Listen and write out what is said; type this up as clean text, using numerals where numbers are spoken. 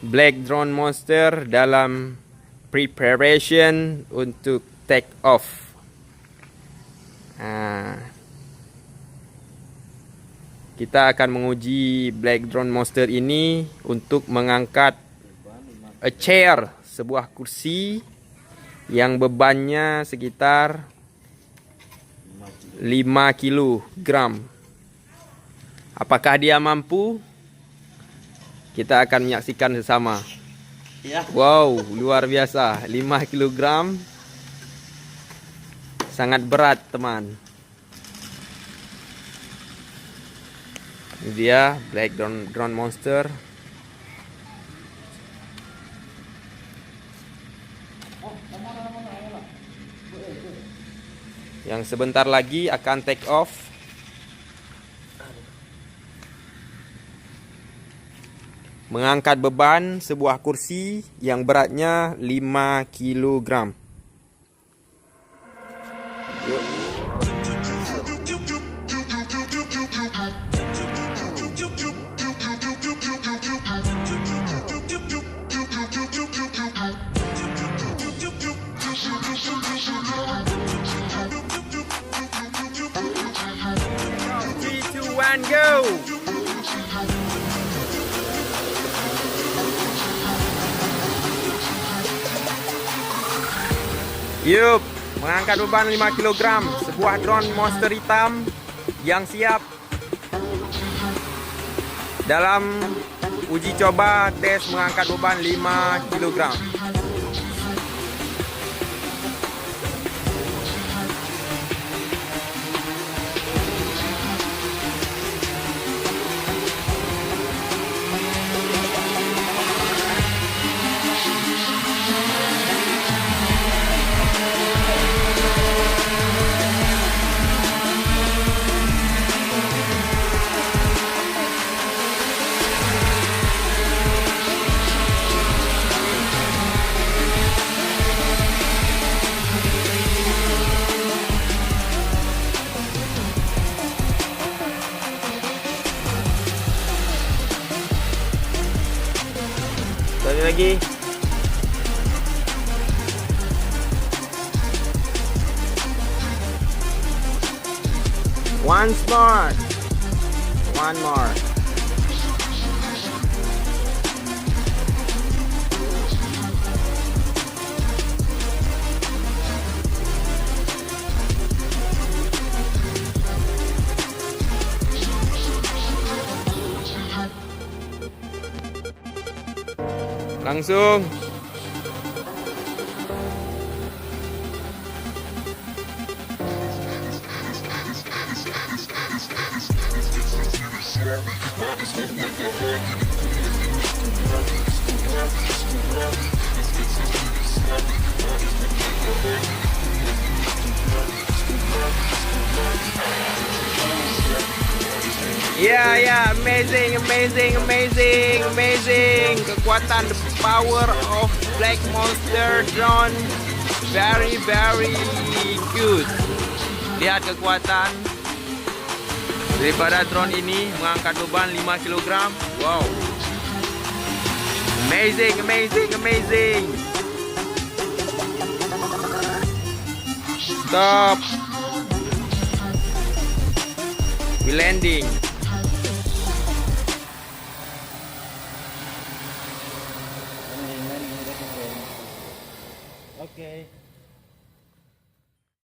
Black Drone Monster dalam preparation untuk take off. Kita akan menguji Black Drone Monster ini untuk mengangkat a chair, sebuah kursi yang bebannya sekitar 5 kilogram. Apakah dia mampu? Kita akan menyaksikan bersama. Wow, luar biasa. 5 kilogram. Sangat berat, teman. Ini dia Black Drone Monster. Yang sebentar lagi akan take off. Mengangkat beban sebuah kursi yang beratnya 5 kilogram. Yuk. Three, two, one, go! Yup, mengangkat beban 5 kg, sebuah drone monster hitam yang siap dalam uji coba tes mengangkat beban 5 kg. Sekali lagi. Once more. One more. Langsung. Ya, amazing. Kekuatan, the power of Black Monster drone, very good. Lihat kekuatan daripada drone ini mengangkat beban 5 kg. Wow, amazing. Stop. We landing. Okay.